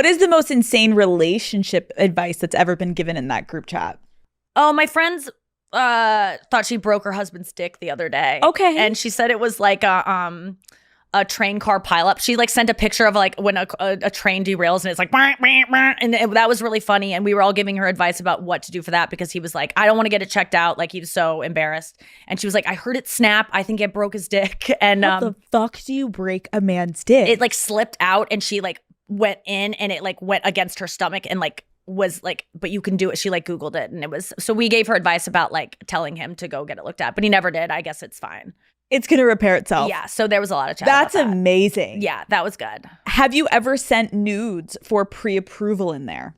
What is the most insane relationship advice that's ever been given in that group chat? Oh, my friends thought she broke her husband's dick the other day. Okay. And she said it was like a train car pileup. She like sent a picture of like when a train derails and it's like, bah, bah, bah, and that was really funny. And we were all giving her advice about what to do for that because he was like, I don't want to get it checked out. Like he was so embarrassed. And she was like, I heard it snap. I think it broke his dick. And how the fuck do you break a man's dick? It like slipped out and she like went in and it like went against her stomach and like was like, but you can do it. She like Googled it and it was, so we gave her advice about like telling him to go get it looked at, but he never did. I guess it's fine. It's going to repair itself. Yeah. So there was a lot of chat. That's about that. amazing. Yeah, that was good. Have you ever sent nudes for pre-approval in there?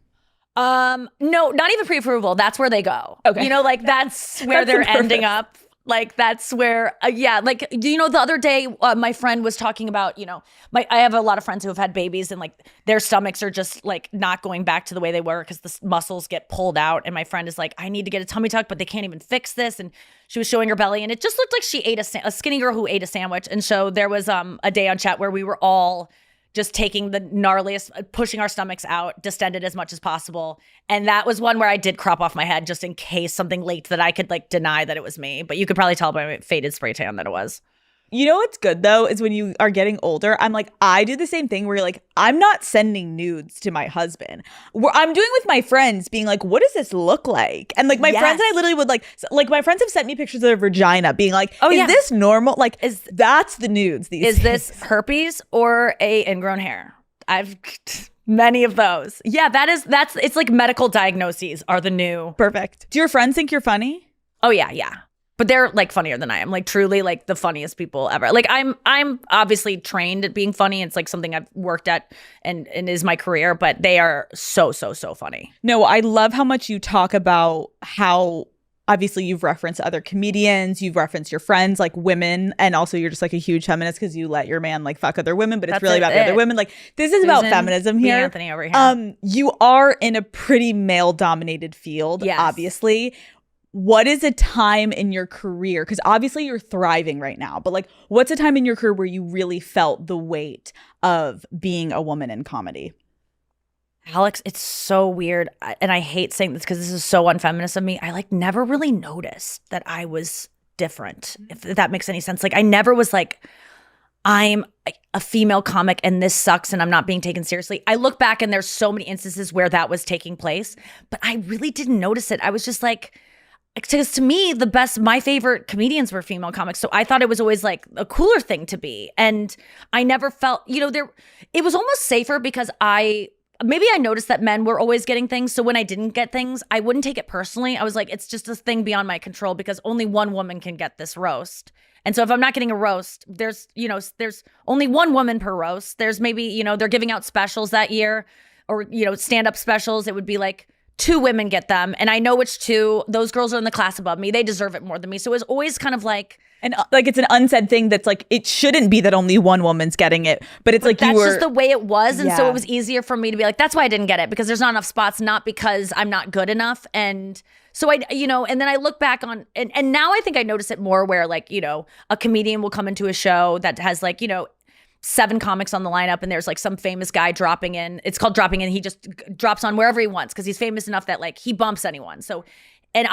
No, not even pre-approval. That's where they go. Okay. You know, like that's where they're ending up. Like that's where, yeah, like, you know, the other day, my friend was talking about, you know, I have a lot of friends who have had babies and like their stomachs are just like not going back to the way they were because the muscles get pulled out. And my friend is like, I need to get a tummy tuck, but they can't even fix this. And she was showing her belly and it just looked like she ate a skinny girl who ate a sandwich. And so there was a day on chat where we were all just taking the gnarliest, pushing our stomachs out, distended as much as possible. And that was one where I did crop off my head just in case something leaked that I could like deny that it was me. But you could probably tell by my faded spray tan that it was. You know what's good though is when you are getting older, I'm like, I do the same thing where you're like, I'm not sending nudes to my husband. Where I'm doing with my friends being like, what does this look like? And like my friends and I literally would like my friends have sent me pictures of their vagina being like, oh, is this normal? Like, that's the nudes these days. Is this herpes or a ingrown hair? I've many of those. Yeah, that's it's like medical diagnoses are the new. Perfect. Do your friends think you're funny? Oh yeah. But they're like funnier than I am, like truly like the funniest people ever. Like I'm obviously trained at being funny. It's like something I've worked at and is my career, but they are so funny. No, I love how much you talk about how obviously you've referenced other comedians, you've referenced your friends, like women, and also you're just like a huge feminist because you let your man like fuck other women, but it's really about the other women. Like this is about feminism here. Anthony over here. You are in a pretty male dominated field, obviously. What is a time in your career? Because obviously you're thriving right now, but like what's a time in your career where you really felt the weight of being a woman in comedy? Alex, it's so weird. And I hate saying this because this is so unfeminist of me. I like never really noticed that I was different, if that makes any sense. Like I never was like, I'm a female comic and this sucks and I'm not being taken seriously. I look back and there's so many instances where that was taking place, but I really didn't notice it. I was just like, because to me, my favorite comedians were female comics. So I thought it was always like a cooler thing to be. And I never felt, you know, it was almost safer because maybe I noticed that men were always getting things. So when I didn't get things, I wouldn't take it personally. I was like, it's just a thing beyond my control because only one woman can get this roast. And so if I'm not getting a roast, there's only one woman per roast. There's maybe, you know, they're giving out specials that year or, you know, stand-up specials. It would be like, 2 women get them. And I know which 2. Those girls are in the class above me. They deserve it more than me. So it was always kind of like... And like it's an unsaid thing that's like, it shouldn't be that only one woman's getting it. But it's like that's just the way it was. And so it was easier for me to be like, that's why I didn't get it. Because there's not enough spots, not because I'm not good enough. And so I, you know, and then I look back on... And now I think I notice it more where like, you know, a comedian will come into a show that has like, you know, 7 comics on the lineup and there's like some famous guy dropping in. It's called dropping in. He just drops on wherever he wants because he's famous enough that like he bumps anyone. So, and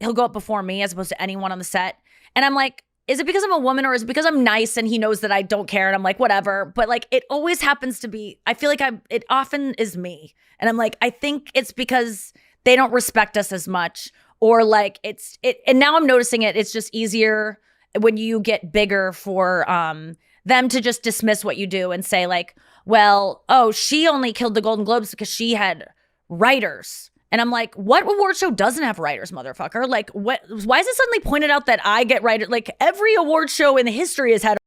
he'll go up before me as opposed to anyone on the set. And I'm like, is it because I'm a woman or is it because I'm nice and he knows that I don't care and I'm like, whatever. But like, it always happens to be, I feel like it often is me. And I'm like, I think it's because they don't respect us as much or like and now I'm noticing it. It's just easier when you get bigger for, them to just dismiss what you do and say like, well, oh, she only killed the Golden Globes because she had writers. And I'm like, what award show doesn't have writers, motherfucker? Like, why is it suddenly pointed out that I get writers? Like every award show in history has had